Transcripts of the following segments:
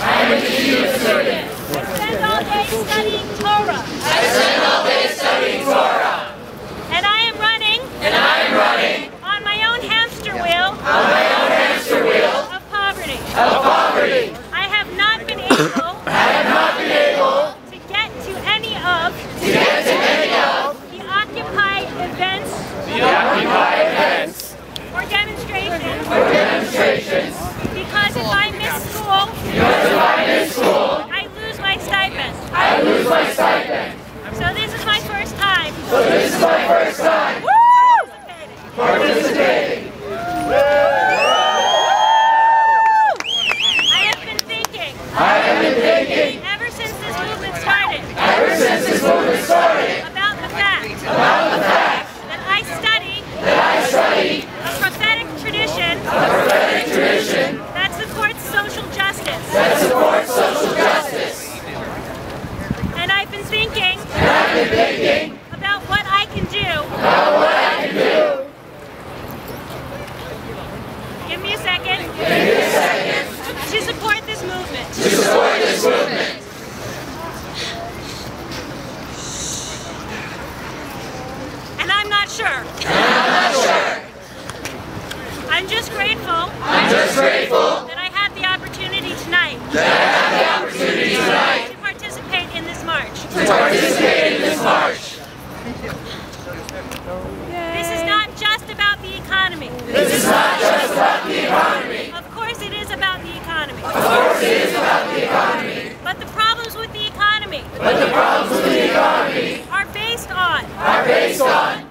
I am a continuous student. I spend all day studying Torah. I spend all day studying Torah. And I am running. And I am running. On my own hamster wheel. On my own hamster wheel. Of poverty. Of poverty. I have not been able. I have not been able. To get to any of. To get to any of. The Occupy events. The Occupy events. Or demonstrations. Or demonstrations. Because if I miss school. Because if I miss school. I lose my stipend. I lose my stipend. So this is my first time. So this is my first time. Woo! Participating. I have been thinking. I have been thinking. Ever since this movement started. Ever since this movement started. About the fact. About the fact. That I study. That I study. A prophetic tradition. A prophetic tradition. That supports social justice. That supports social justice. And I've been thinking. And I've been thinking. About what I can do. About what I can do. Give me a second. Give me a second. To support this movement. To support this movement. And I'm not sure. And I'm not sure. I'm just grateful. I'm just grateful. That I had the opportunity tonight. That I had the opportunity tonight. To participate in this march. To participate in this march. This is not just about the economy. This is not just about the economy. Of course it is about the economy. Of course it is about the economy. But the problems with the economy. But the problems with the economy. Are based on. Are based on.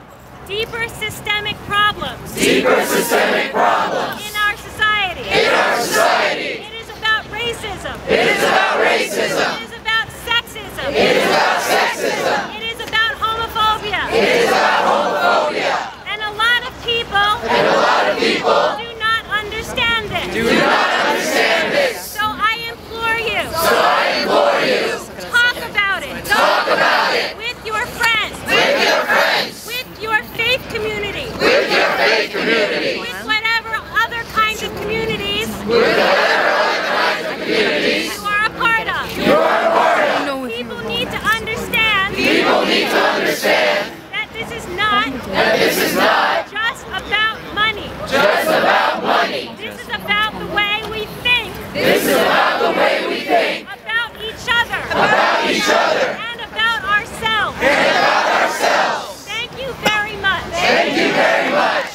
Deeper systemic problems. Deeper systemic problems. In our society. In our society. It is about racism. It is about racism. It is about sexism. It is about sexism. It is about homophobia. It is about homophobia. And a lot of people. And a lot of people. Do not understand this. Do not understand this. So I implore you. So I implore you. Talk about it. Talk about it. With your friends. With your friends. With your faith community. With your faith community. With whatever other kinds of communities. With whatever other kinds of communities. You are a part of. You are a part of. People need to understand. People need to understand. That this is not. That this is not. Just about money. Just about money. This is about the way we think. This is about the way we think. About each other. About each other. And about ourselves. And about ourselves. Thank you very much. Thank you very much.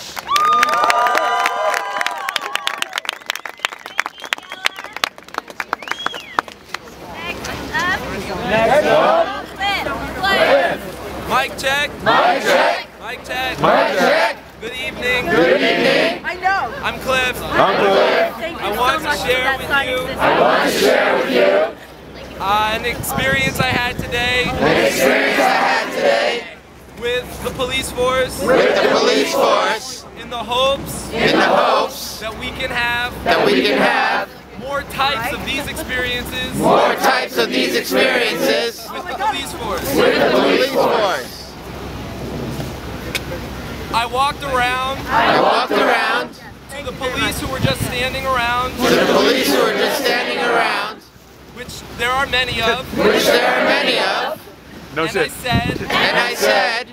Next up. Mic check. Mic check. Mic check. Mic check. Good evening. Good evening. I know. I'm Cliff. I'm Cliff. Thank you I so want much to share for with that you I want to share with you an experience I had today an experience I had today with the police force with the police force in the hopes that we can have more types of these experiences more types of these experiences with the police force. with the police force. I walked around to the police who were just standing around, to the police who are just standing around, which there are many of, which there are many of, and I said,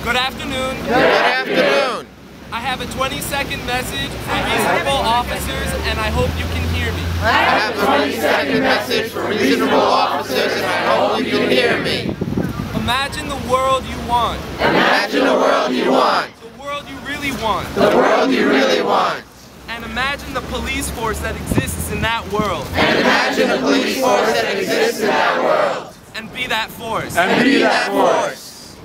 good afternoon. good afternoon. I have a 20-second message for reasonable officers, and I hope you can hear me. I have a 20-second message for reasonable officers, and I hope you can hear me. Imagine the world you want. Imagine the world you want. The world you really want. The world you really want. And imagine the police force that exists in that world. And imagine the police force that exists in that world. And be that force. And be that force.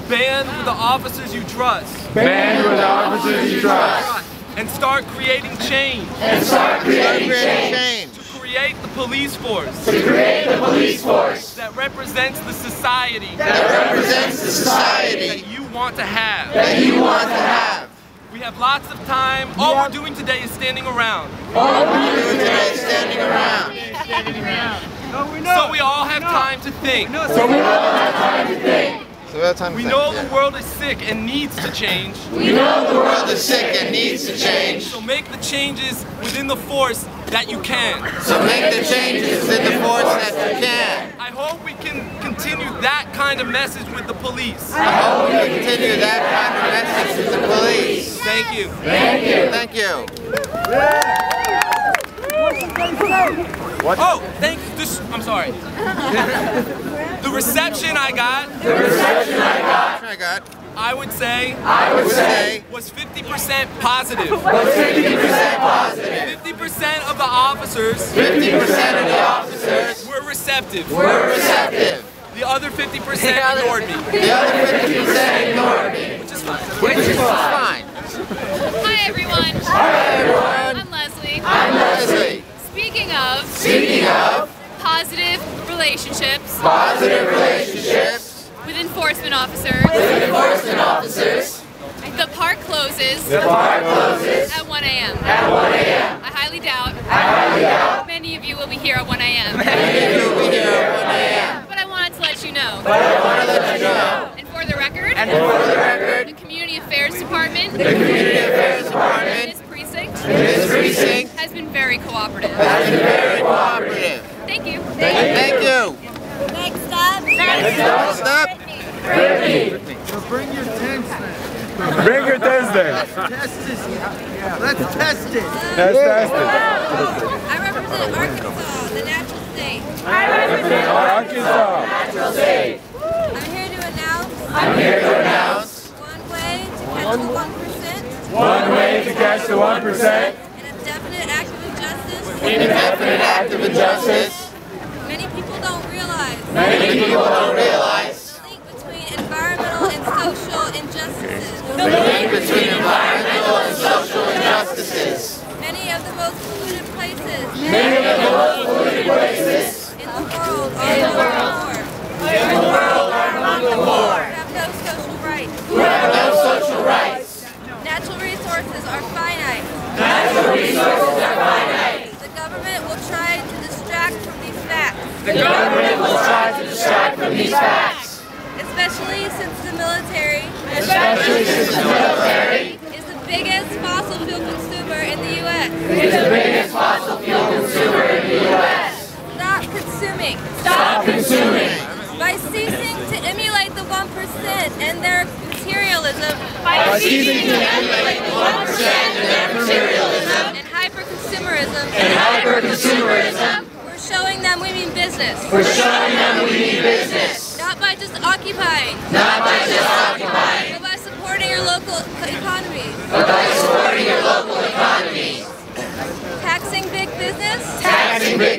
Band with the officers you trust. Band with the officers you trust. And start creating change. And start creating change. To create the police force. To create the police force. That represents the society. That represents the society. That you want to have. That you want to have. We have lots of time. All we're doing today is standing around. All we're doing today is standing around. So we all have time to think. So we all have time to think. We know the world is sick and needs to change. We know the world is sick and needs to change. So make the changes within the force that you can. So make the changes in the force that you can. I hope we can continue that kind of message with the police. I hope we can continue that kind of message with the police. Thank you. Thank you. Thank you. What? Oh, thank you. I'm sorry. The reception I got. I would say was 50% positive. 50% of the officers. Were receptive. The other 50% ignored me. Which is fine. Hi everyone. I'm Leslie. Speaking of positive relationships with enforcement officers, the park closes at 1 a.m. I highly doubt many of you will be here at 1 a.m. But I wanted to let you know. And for the record, the Community Affairs Department in this precinct has been very cooperative. Thank you. Thank you. Next up. Brittany. So bring your tents then. Bring your tents then. Let's test it. Let's test it. I represent Arkansas, the natural state. I represent Arkansas. Natural state. I'm here to announce one way to catch the 1%. One way to catch the 1%. In a definite act of injustice. Many people don't realize. The link between environmental and social injustices. Many of the most polluted places. In the world are among the poor. Who have no social rights. Natural resources are finite. The government will try to distract from these facts. Especially since the military is the biggest fossil fuel consumer in the U.S. Stop consuming. By ceasing to emulate the 1% and their materialism. And hyper-consumerism. We're showing them we mean business. Not by just occupying. But by supporting your local economy. Taxing big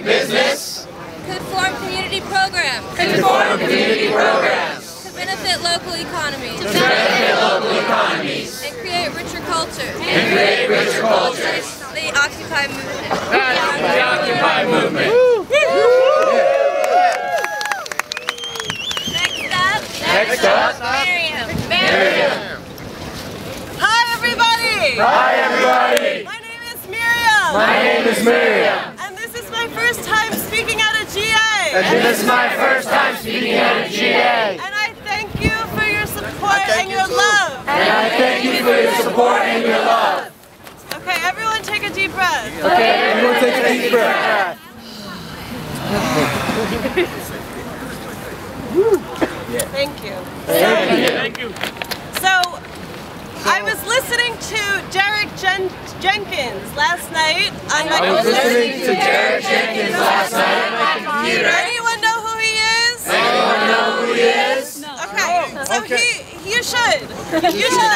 business. Could form community programs. To benefit local economies. And create richer cultures. The Occupy movement. Next up. Miriam. Hi everybody. My name is Miriam. And this is my first time speaking at a GA. And I thank you for your support and your love. Okay, everyone take a deep breath. Thank you. So, I was listening to Derek Jenkins last night on my computer. Anyone know who he is? Okay, so you should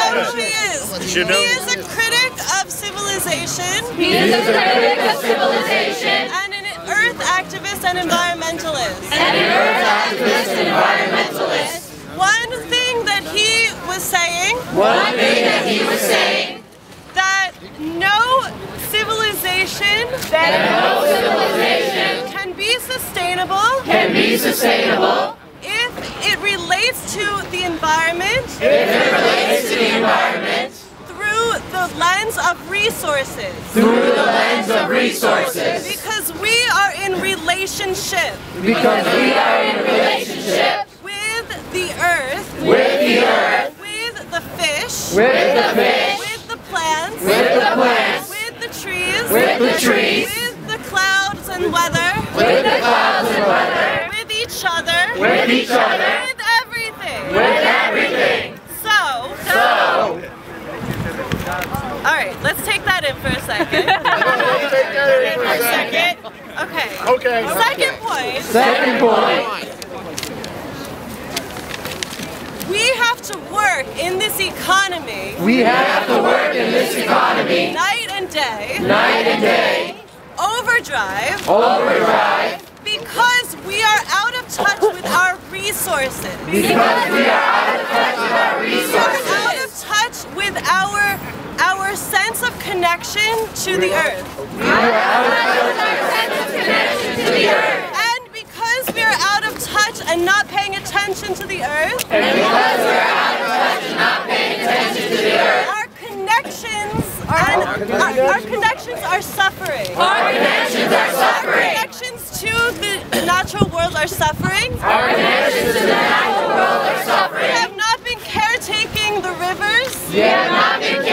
know who he is. He is a critic of civilization. And an earth activist and environmentalist. One thing that he was saying that no civilization can be sustainable if it relates to the environment through the lens of resources. Because we are in relationship. With the earth. With the fish. With the plants. With the trees. With the and weather. With the clouds and weather. With each other. With each other. With everything. With everything. So. Alright, let's take that in for a second. Okay. Second point. We have to work in this economy. Night and day. Overdrive. Because we are out of touch with our resources. We are out of touch with our sense of connection to the earth. And because we are out of touch and not paying attention to the earth. Our connections are suffering. Our connections to the natural world are suffering. We have not been caretaking the rivers. We have not been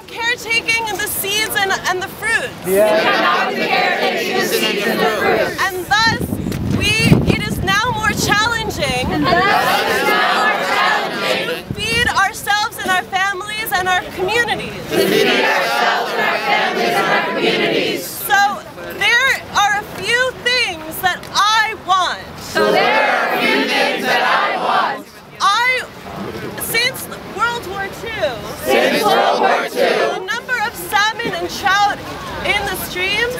caretaking the seeds and the fruits. And thus, it is now more challenging to feed ourselves and our families and our communities. So there are a few things that I want. Since World War II, the number of salmon and trout in the streams